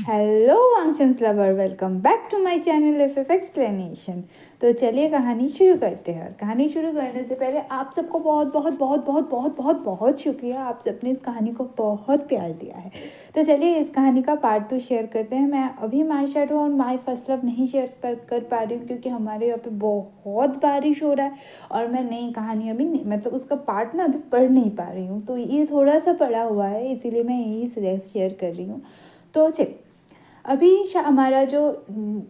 Hello functions lover, welcome back to my channel F explanation. तो चलिए कहानी शुरू करते हैं। और कहानी शुरू करने से पहले आप सबको बहुत बहुत बहुत बहुत बहुत बहुत बहुत शुक्रिया। आप सबने इस कहानी को बहुत प्यार दिया है। तो चलिए इस कहानी का पार्ट 2 शेयर करते हैं। मैं अभी माय शैडो और माय फर्स्ट लव नहीं शेयर कर पा रही हूँ क्योंकि हमारे यहाँ पे बहुत बारिश हो रहा है और मैं नई कहानी अभी नहीं, मतलब उसका पार्ट ना अभी पढ़ नहीं पा रही हूँ। तो ये थोड़ा सा पढ़ा हुआ है, इसीलिए मैं यही शेयर कर रही हूँ। तो चलिए अभी हमारा जो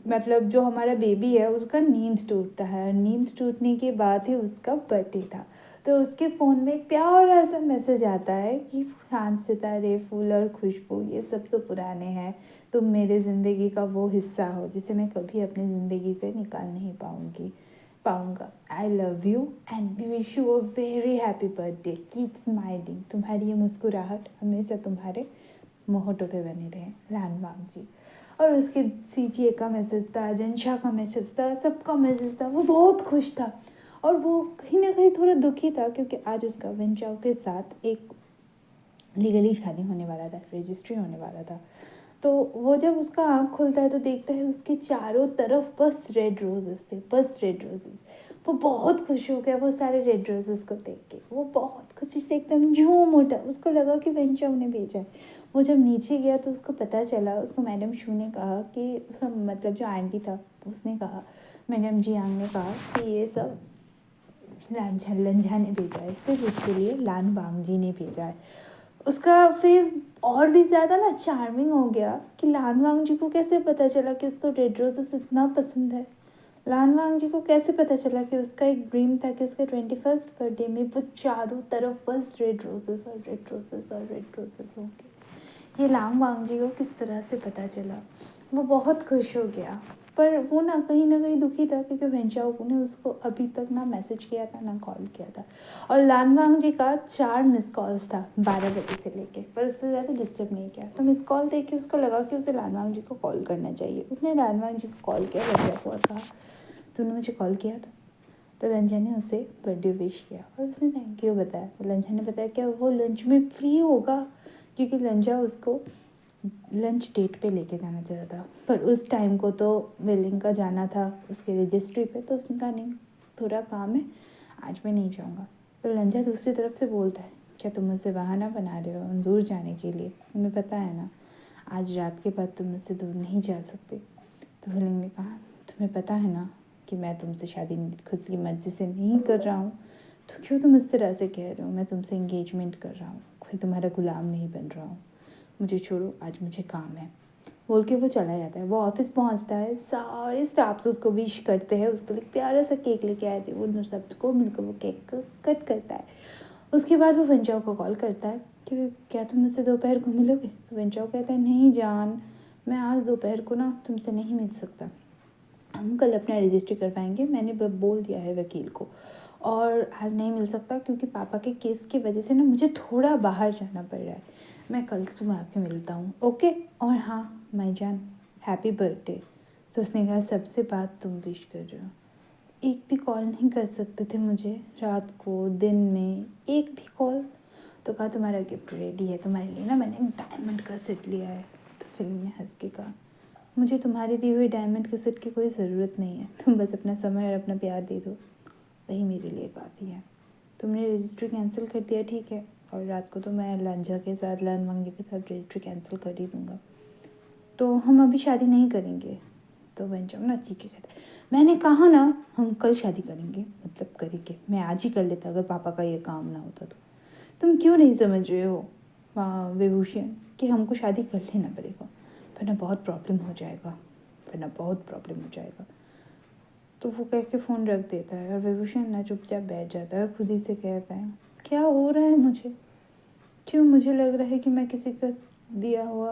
मतलब जो हमारा बेबी है उसका नींद टूटता है। नींद टूटने के बाद ही उसका बर्थडे था। तो उसके फ़ोन में एक प्यारा सा मैसेज आता है कि चाँद सितारे फूल और खुशबू ये सब तो पुराने हैं, तुम मेरे ज़िंदगी का वो हिस्सा हो जिसे मैं कभी अपनी ज़िंदगी से निकाल नहीं पाऊँगा। I love you and wish you a very happy birthday, keep smiling. तुम्हारी ये मुस्कुराहट हमेशा तुम्हारे मोहटो पे बने रहे, लानवांग जी। और उसके सीजीए का मैसेज था, जनशा का मैसेज था, सबका मैसेज था। वो बहुत खुश था और वो कहीं ना कहीं थोड़ा दुखी था क्योंकि आज उसका वेंचाओ के साथ एक लीगली शादी होने वाला था, रजिस्ट्री होने वाला था। तो वो जब उसका आँख खुलता है तो देखता है उसके चारों तरफ बस रेड रोजेस थे, बस रेड रोजेस। वो बहुत खुश हो गया वो सारे रेड रोजेस को देख के। वो बहुत खुशी से एकदम झूम उठा। उसको लगा कि वेंचाओ ने भेजा है। वो जब नीचे गया तो उसको पता चला, उसको मैडम शू ने कहा कि उसका मतलब जो आंटी था उसने कहा, मैडम जी आंग ने कहा कि ये सब लंझा ने भेजा है, सिर्फ उसके लिए लान वांग जी ने भेजा है। उसका फेस और भी ज़्यादा ना चार्मिंग हो गया कि लान वांग जी को कैसे पता चला कि उसको रेड रोजेस इतना पसंद है। लान वांग जी को कैसे पता चला कि उसका एक ड्रीम था कि उसका 21st बर्थडे में वो चारों तरफ बस रेड रोजेस और रेड रोजेस और रेड रोजेस होंगे। ये लांग वांग जी को किस तरह से पता चला। वो बहुत खुश हो गया, पर वो ना कहीं दुखी था क्योंकि वेंचाओ ने उसको अभी तक ना मैसेज किया था ना कॉल किया था। और लान वांग जी का 4 मिस कॉल्स था 12 बजे से लेके, पर उससे ज़्यादा डिस्टर्ब नहीं किया। तो मिस कॉल देख के उसको लगा कि उसे लान वांग जी को कॉल करना चाहिए। उसने लान वांग जी को कॉल किया रंजा को और कहा, तूने मुझे कॉल किया था। तो रंजा ने उसे बर्थडे विश किया और उसने थैंक यू बताया। तो रंजा ने बताया क्या वो लंच में फ्री होगा, क्योंकि रंजा उसको लंच डेट पे लेके जाना चाहता था। पर उस टाइम को तो वेलिंग का जाना था उसके रजिस्ट्री पे, तो उसने कहा नहीं थोड़ा काम है, आज मैं नहीं जाऊँगा। तो लंजा दूसरी तरफ से बोलता है, क्या तुम मुझसे बहाना बना रहे हो दूर जाने के लिए? तुम्हें पता है ना आज रात के बाद तुम मुझसे दूर नहीं जा सकते। तो वेलिंग ने कहा, तुम्हें पता है ना कि मैं तुमसे शादी खुद की मर्जी से नहीं कर रहा हूँ, तो क्यों तुम इस तरह से कह रहे हो? मैं तुमसे इंगेजमेंट कर रहा हूँ, कोई तुम्हारा गुलाम नहीं बन रहा हूँ। मुझे छोड़ो, आज मुझे काम है, बोल के वो चला जाता है। वो ऑफिस पहुंचता है, सारे स्टाफ्स उसको विश करते हैं, उसके लिए प्यारा सा केक लेके आए थे। वो सबको मिलकर वो केक कट करता है। उसके बाद वो वेंचाओ को कॉल करता है कि क्या तुम मुझसे दोपहर को मिलोगे? तो वेंचाओ कहता है, नहीं जान, मैं आज दोपहर को ना तुमसे नहीं मिल सकता, हम कल अपना रजिस्ट्री करवाएंगे, मैंने बोल दिया है वकील को। और आज नहीं मिल सकता क्योंकि पापा के केस की वजह से ना मुझे थोड़ा बाहर जाना पड़ रहा है। मैं कल सुबह आके मिलता हूँ, ओके? और हाँ माई जान, हैप्पी बर्थडे। तो उसने कहा, सबसे बात तुम विश कर रहे हो, एक भी कॉल नहीं कर सकते थे मुझे रात को, दिन में एक भी कॉल? तो कहा, तुम्हारा गिफ्ट रेडी है, तुम्हारे लिए ना मैंने डायमंड का सेट लिया है। तो फिल्म ने हंस के कहा, मुझे तुम्हारी दी हुई डायमंड के सेट की कोई ज़रूरत नहीं है, तुम बस अपना समय और अपना प्यार दे दो, वही मेरे लिए काफ़ी है। तुमने रजिस्ट्री कैंसिल कर दिया, ठीक है, और रात को तो मैं लांझा के साथ, लान वांगी के साथ रजिस्ट्री कैंसिल कर ही दूँगा, तो हम अभी शादी नहीं करेंगे। तो वेंचम ना चीखे कहता है, मैंने कहा ना हम कल शादी करेंगे, मतलब करेंगे, मैं आज ही कर लेता अगर पापा का ये काम ना होता तो। तुम क्यों नहीं समझ रहे हो विभूषण कि हमको शादी कर लेना पड़ेगा, वरना बहुत प्रॉब्लम हो जाएगा, वरना बहुत प्रॉब्लम हो जाएगा। तो वो कह के फ़ोन रख देता है और विभूषण ना चुपचाप बैठ जाता है और खुद ही से कहता है, क्या हो रहा है मुझे? क्यों मुझे लग रहा है कि मैं किसी का दिया हुआ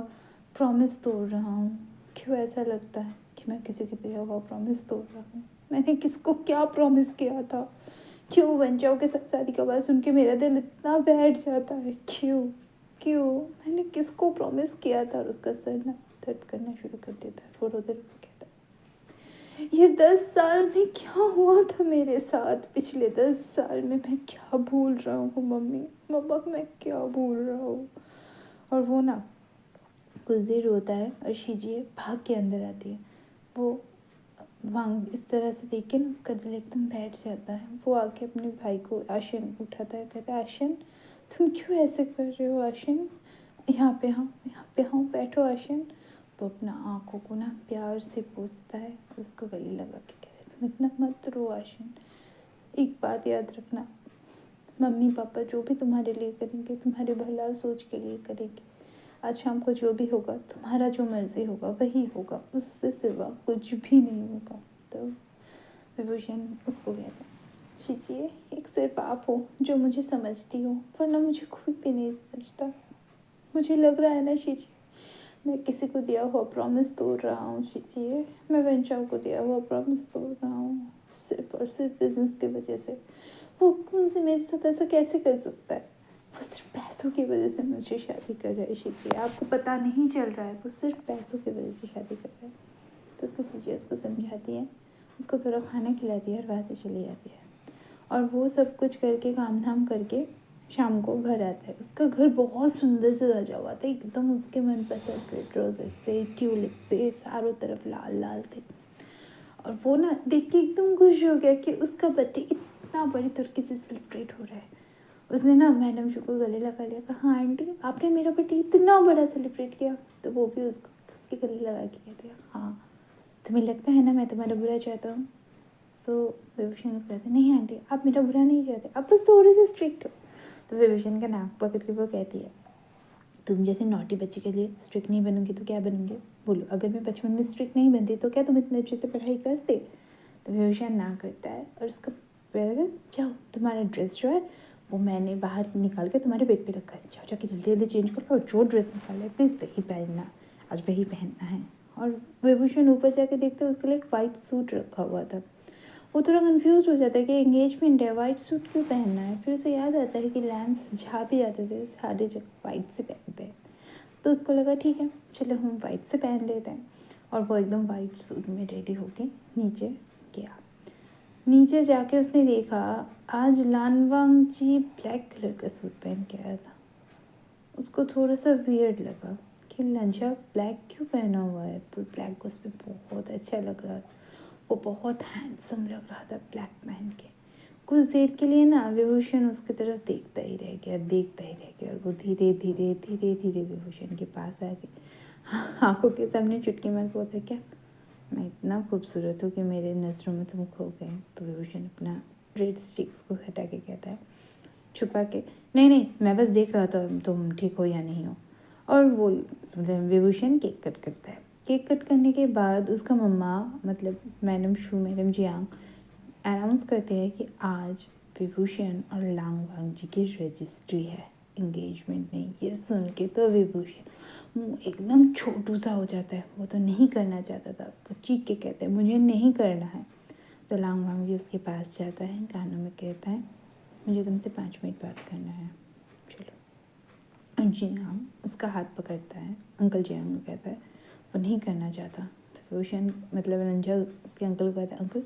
प्रॉमिस तोड़ रहा हूँ? क्यों ऐसा लगता है कि मैं किसी का दिया हुआ प्रॉमिस तोड़ रहा हूँ? मैंने किसको क्या प्रॉमिस किया था? क्यों वंचाओं के साथ शादी का बात सुन के मेरा दिल इतना बैठ जाता है? क्यों क्यों मैंने किसको प्रॉमिस किया था? और उसका सर ना दर्द करना शुरू कर देता है। रो रो कर कहता है, ये 10 साल में क्या हुआ था मेरे साथ? पिछले 10 साल में मैं क्या भूल रहा हूँ मम्मी? मम्मा मैं क्या भूल रहा हूँ? और वो ना कुछ देर रोता है और शीजिए भाग के अंदर आती है। वो वांग इस तरह से देख के ना उसका दिल एकदम बैठ जाता है। वो आके अपने भाई को आशियन उठाता है, कहता है आशियन तुम क्यों ऐसे कर रहे हो आशियन, यहाँ पे आओ, यहाँ पे आओ, बैठो आशियन। वो अपना आँखों को ना प्यार से पोंछता है, उसको गले लगा के कह रहे तुम इतना मत रो आशियन, एक बात याद रखना, मम्मी पापा जो भी तुम्हारे लिए करेंगे तुम्हारे भला सोच के लिए करेंगे। आज शाम को जो भी होगा तुम्हारा जो मर्जी होगा वही होगा, उससे सिवा कुछ भी नहीं होगा। तो विभूषण उसको कहता है शीजिए एक सिर्फ आप हो जो मुझे समझती हो, वरना मुझे कोई भी नहीं समझता। मुझे लग रहा है ना शीजिए मैं किसी को दिया हुआ प्रॉमिस तोड़ रहा हूँ शीजिए, मैं वेंचाओ को दिया हुआ प्रॉमिस तोड़ रहा हूँ सिर्फ और सिर्फ बिजनेस की वजह से। वो मुझसे मेरे साथ ऐसा कैसे कर सकता है, वो सिर्फ पैसों की वजह से मुझे शादी कर रहा है शीजिए, आपको पता नहीं चल रहा है, वो सिर्फ पैसों की वजह से शादी कर रहा है। तो उसको शीजिए उसको समझाती है, उसको थोड़ा खाना खिलाती है और वहाँ से चली जाती है। और वो सब कुछ करके काम धाम करके शाम को घर आता है। उसका घर बहुत सुंदर से सजा हुआ था, एकदम उसके मनपसंद रेड रोजेस से, ट्यूलिप से, चारों तरफ लाल लाल थे। और वो ना देख के एकदम खुश हो गया कि उसका बर्थडे इतना बड़ी तरीके से सेलिब्रेट हो रहा है। उसने ना मैडम जी को गले लगा लिया, कहा हाँ आंटी आपने मेरा बर्थडे इतना बड़ा सेलिब्रेट किया। तो वो भी उसको उसके गले लगा के कहते हैं हाँ तुम्हें लगता है ना मैं तुम्हारा बुरा चाहता हूँ। तो विभूषण को कहते नहीं आंटी आप मेरा बुरा नहीं चाहते, आप बस थोड़े से स्ट्रिक्ट हो। तो विभूषण का नाक पकड़ के वो कहती है तुम जैसे नॉटी बच्चे के लिए स्ट्रिक्ट नहीं बनूंगी तो क्या बनूंगी, बोलो अगर मैं बचपन में स्ट्रिक्ट नहीं बनती तो क्या तुम इतने अच्छे से पढ़ाई करते। तो विभूषण ना करता है और उसका जाओ तुम्हारा ड्रेस जो है वो मैंने बाहर निकाल के तुम्हारे बेड पे रखा है, जाओ जाके जल्दी जल्दी चेंज कर लो और जो ड्रेस निकाला है प्लीज़ वही पहनना, आज वही पहनना है। और विभूषण ऊपर जाके देखते हैं उसके लिए एक वाइट सूट रखा हुआ था। वो थोड़ा कंफ्यूज हो जाता है कि एंगेजमेंट है वाइट सूट क्यों पहनना है। फिर उसे याद आता है कि लैंस जहाँ भी जाते थे सारे जगह वाइट से पहनते हैं। तो उसको लगा ठीक है चलो हम वाइट से पहन लेते हैं। और वो एकदम वाइट सूट में रेडी होके नीचे गया। नीचे जाके उसने देखा आज लानवांग जी ब्लैक कलर का सूट पहन के आया था। उसको थोड़ा सा वियर्ड लगा कि लंचा ब्लैक क्यों पहना हुआ है, पर ब्लैक उस पर बहुत अच्छा लग रहा था, वो बहुत हैंडसम लग रहा था ब्लैक पहन के। कुछ देर के लिए ना विभूषण उसकी तरफ देखता ही रह गया, देखता ही रह गया। और वो धीरे धीरे धीरे धीरे विभूषण के पास आ गई, आंखों के सामने चुटकी मार के बोलता क्या मैं इतना खूबसूरत हूँ कि मेरे नज़रों में तुम खो गए। तो विभूषण अपना रेड स्टिक्स को हटा के कहता है छुपा के नहीं नहीं मैं बस देख रहा था तुम ठीक हो या नहीं हो। और वो विभूषण केक कट करता है। केक कट करने के बाद उसका मम्मा मतलब मैडम जियांग अनाउंस करते हैं कि आज विभूषण और लांगवांग जी की रजिस्ट्री है, एंगेजमेंट नहीं। ये सुन के तो विभूषण मुँह एकदम छोटू सा हो जाता है, वो तो नहीं करना चाहता था, तो चीख के कहता है मुझे नहीं करना है। तो लांगवांग जी उसके पास जाता है, कानों में कहता है मुझे तुमसे 5 मिनट बात करना है, चलो। और जियांग उसका हाथ पकड़ता है, अंकल जियांग को कहता है वो नहीं करना चाहता। तो विभूषण मतलब रंजा उसके अंकल को कहता है अंकल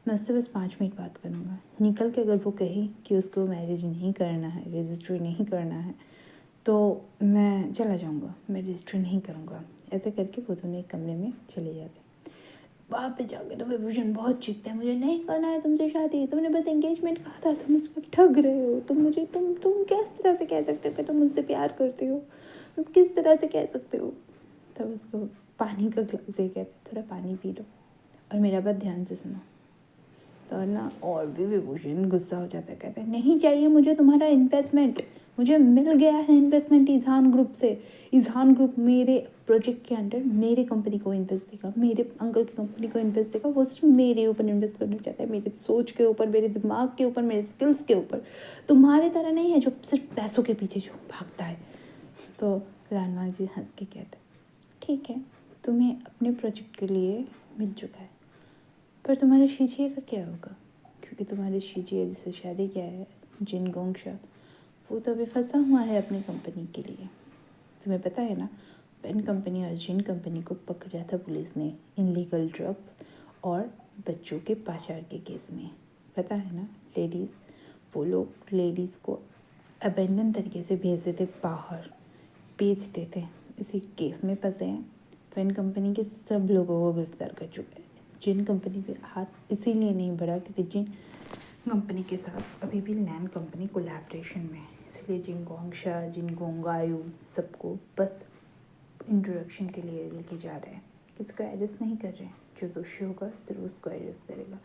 मैं उससे बस 5 मिनट बात करूँगा, निकल के अगर वो कही कि उसको मैरिज नहीं करना है, रजिस्ट्री नहीं करना है तो मैं चला जाऊँगा, मैं रजिस्ट्री नहीं करूँगा। ऐसे करके वो दोनों एक कमरे में चले जाते हैं। वहाँ पे जाके तो विभूषण बहुत चीखता है मुझे नहीं करना है तुमसे शादी, तुमने बस एंगेजमेंट कहा था, तुम उसको ठग रहे हो, तुम किस तरह से कह सकते हो कि तुम मुझसे प्यार करते हो, तुम किस तरह से कह सकते हो। तब उसको पानी का ग्लास दे कहते थोड़ा पानी पी लो और मेरा बात ध्यान से सुनो। तो ना और भी विभूषण गुस्सा हो जाता है, कहता है नहीं चाहिए मुझे तुम्हारा इन्वेस्टमेंट, मुझे मिल गया है इन्वेस्टमेंट इज़हान ग्रुप से। इज़हान ग्रुप मेरे प्रोजेक्ट के अंडर मेरे कंपनी को इन्वेस्ट देगा, मेरे अंकल की कंपनी को इन्वेस्ट देगा, वो सिर्फ मेरे ऊपर इन्वेस्ट करना चाहता है, मेरे सोच के ऊपर, मेरे दिमाग के ऊपर, मेरे स्किल्स के ऊपर। तुम्हारे तरह नहीं है जो सिर्फ पैसों के पीछे जो भागता है। तो रानवा जी हंस के कहते ठीक है तुम्हें अपने प्रोजेक्ट के लिए मिल चुका है, पर तुम्हारे शीजिए का क्या होगा, क्योंकि तुम्हारे शीजिए जिससे शादी किया है जिन गोंगशा, वो तो अभी फंसा हुआ है अपनी कंपनी के लिए। तुम्हें पता है ना पेन कंपनी और जिन कंपनी को पकड़ा था पुलिस ने इनलीगल ड्रग्स और बच्चों के पाचार के केस में। पता है ना लेडीज़, वो लोग लेडीज़ को अबेंडन तरीके से भेज देते बाहर, बेच देते इसी केस में फंसे हैं। पेन कंपनी के सब लोगों को गिरफ्तार कर चुके हैं। जिन कंपनी पे हाथ इसीलिए नहीं बढ़ा क्योंकि जिन कंपनी के साथ अभी भी लैंड कंपनी कोलैबोरेशन में है, इसलिए जिन गोंगशा जिन गोंगायू सबको बस इंट्रोडक्शन के लिए लेके जा रहे हैं, किसी को अरेस्ट नहीं कर रहे हैं। जो दोषी होगा सिर्फ उसको अरेस्ट करेगा।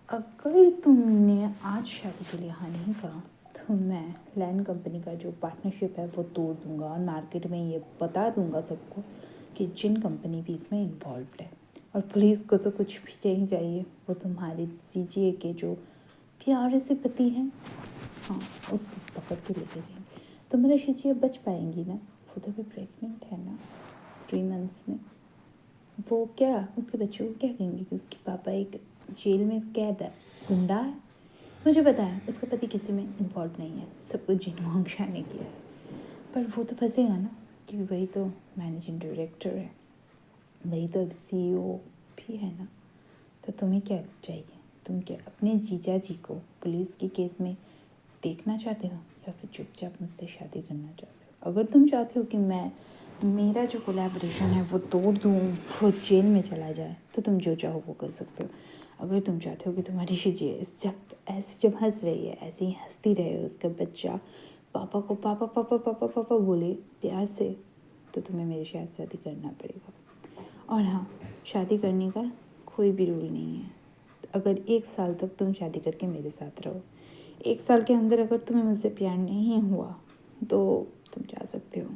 अगर तुमने आज शादी के लिए हाँ नहीं कहा तो मैं लैंड कंपनी का जो पार्टनरशिप है वो तोड़ दूंगा और मार्केट में ये बता दूंगा सबको कि जिन कंपनी भी इसमें इन्वॉल्व है। और पुलिस को तो कुछ भी नहीं चाहिए, वो तुम्हारे जीजिए के जो प्यारे से पति हैं, हाँ उसको पकड़ के लेके जाएंगे। तुम्हारा जीजिए बच पाएंगी ना, वो तो भी प्रेग्नेंट है ना 3 मंथ्स में। वो क्या उसके बच्चों को क्या कहेंगे कि उसके पापा एक जेल में कैद है, गुंडा है। मुझे पता है उसका पति किसी में इन्वॉल्व नहीं है, सब कुछ जिन गोंगशा ने किया है, पर वो तो फंसेगा ना क्योंकि वही तो मैनेजिंग डायरेक्टर है, वही तो अभी CEO भी है ना। तो तुम्हें क्या चाहिए? तुम क्या अपने जीजा जी को पुलिस के केस में देखना चाहते हो या फिर चुपचाप मुझसे शादी करना चाहते हो? अगर तुम चाहते हो कि मैं मेरा जो कोलैबोरेशन है वो तोड़ दूँ, वो जेल में चला जाए, तो तुम जो चाहो वो कर सकते हो। अगर तुम चाहते हो कि तुम्हारी शिजी जब हंस रही है ऐसे ही हंसती रहे, उसका बच्चा पापा को पापा पापा पापा पापा बोले प्यार से, तो तुम्हें मेरे साथ शादी करना पड़ेगा। और हाँ, शादी करने का कोई भी रूल नहीं है। अगर 1 साल तक तुम शादी करके मेरे साथ रहो, 1 साल के अंदर अगर तुम्हें मुझसे प्यार नहीं हुआ तो तुम जा सकते हो।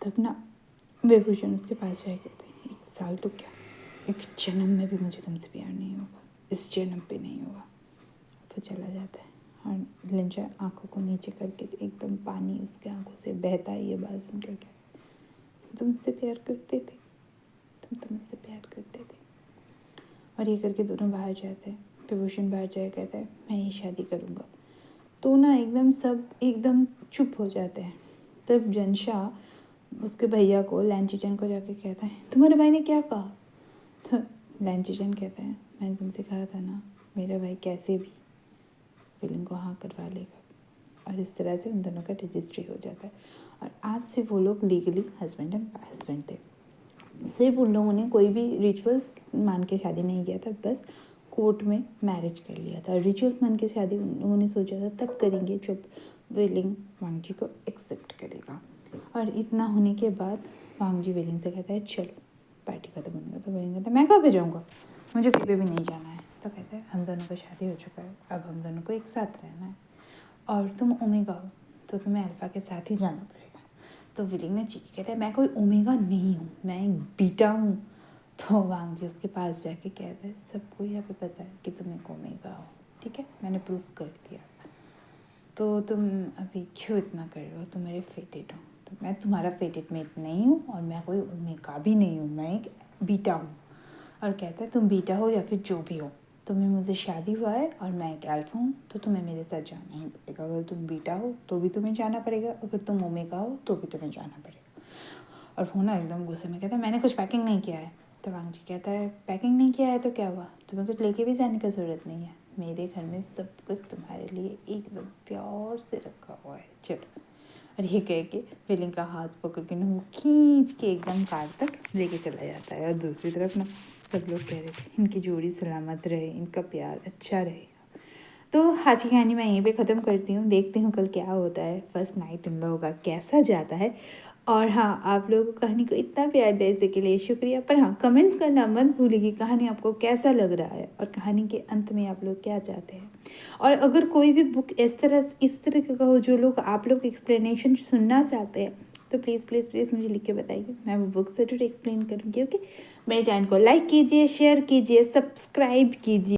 तब ना विभूषण उसके पास जाए कहते हैं 1 साल तो क्या, एक जन्म में भी मुझे तुमसे प्यार नहीं होगा, इस जन्म पे नहीं होगा। वो चला जाता है और लिंचा आंखों को नीचे करके एकदम पानी उसके आंखों से बहता है। ये बात सुन कर क्या तुमसे प्यार करते थे, तुम मुझसे प्यार करते थे। और ये करके दोनों बाहर जाते हैं। विभूषण बाहर जाए कहता है मैं ही शादी करूँगा। तो ना एकदम सब एकदम चुप हो जाते हैं। तब जनशाह उसके भैया को लैंचीचन को जाके कहता है तुम्हारे भाई ने क्या कहा? तो लैंचीचन कहता है मैंने तुमसे कहा था ना मेरा भाई कैसे भी विलिंग को हाँ करवा लेगा। और इस तरह से उन दोनों का रजिस्ट्री हो जाता है। और आज से वो लोग लीगली हस्बैंड एंड हस्बैंड थे। सिर्फ उन लोगों ने कोई भी रिचुअल्स मान के शादी नहीं किया था, बस कोर्ट में मैरिज कर लिया था। रिचुअल्स मान के शादी उन लोगों ने सोचा था तब करेंगे जब विलिंग वांगजी को एक्सेप्ट करेगा। और इतना होने के बाद वांगजी विलिंग से कहता है चलो पार्टी खत्म होने। तो विलिंग कहता है मैं कहाँ पे जाऊँगा, मुझे कहीं पे भी नहीं जाना है। तो कहता है हम दोनों को शादी हो चुका है, अब हम दोनों को एक साथ रहना है और तुम ओमेगा हो तो तुम्हें अल्फा के साथ ही जाना पड़ेगा। तो विलिंग ने चीख कहता है मैं कोई ओमेगा नहीं हूँ, मैं एक बीटा हूँ। तो वांगजी उसके पास जाके कहता है सबको यहाँ पे पता है कि तुम एक ओमेगा हो, ठीक है मैंने प्रूफ कर दिया, तो तुम अभी क्यों इतना कर रहे हो, तुम मेरे फेटेड हो। तो मैं तुम्हारा फेटेड मेट नहीं हूँ और मैं कोई ओमेगा भी नहीं हूँ, मैं एक बीटा हूँ। और कहता है तुम बीटा हो या फिर जो भी हो, तुम्हें मुझे शादी हुआ है और मैं एक अल्फा हूँ तो तुम्हें मेरे साथ जाना ही पड़ेगा। अगर तुम बीटा हो तो भी तुम्हें जाना पड़ेगा, अगर तुम ओमेगा हो तो भी तुम्हें जाना पड़ेगा। और वो ना एकदम गुस्से में कहता है मैंने कुछ पैकिंग नहीं किया है। तो वांगजी कहता है पैकिंग नहीं किया है तो क्या हुआ, तुम्हें कुछ लेके भी जाने की ज़रूरत नहीं है, मेरे घर में सब कुछ तुम्हारे लिए एकदम प्यार से रखा हुआ है, चलो। और ये कह के विलिंग का हाथ पकड़ के ना वो खींच के एकदम कार तक लेके चला जाता है। और दूसरी तरफ ना सब लोग कह रहे थे इनकी जोड़ी सलामत रहे, इनका प्यार अच्छा रहे। तो आज की कहानी मैं यहीं पे ख़त्म करती हूँ, देखती हूँ कल क्या होता है, फर्स्ट नाइट इन लोगों का कैसा जाता है। और हाँ, आप लोगों को कहानी को इतना प्यार देने के लिए शुक्रिया। पर हाँ, कमेंट्स करना मत भूलिए कहानी आपको कैसा लग रहा है और कहानी के अंत में आप लोग क्या चाहते हैं। और अगर कोई भी बुक इस तरह का हो जो लोग आप लोग एक्सप्लेनेशन सुनना चाहते हैं तो प्लीज़ प्लीज़ प्लीज़ मुझे लिख के बताइए, मैं वो बुक ज़रूर एक्सप्लेन करूँगी। ओके, मेरे चैनल को लाइक कीजिए, शेयर कीजिए, सब्सक्राइब कीजिए।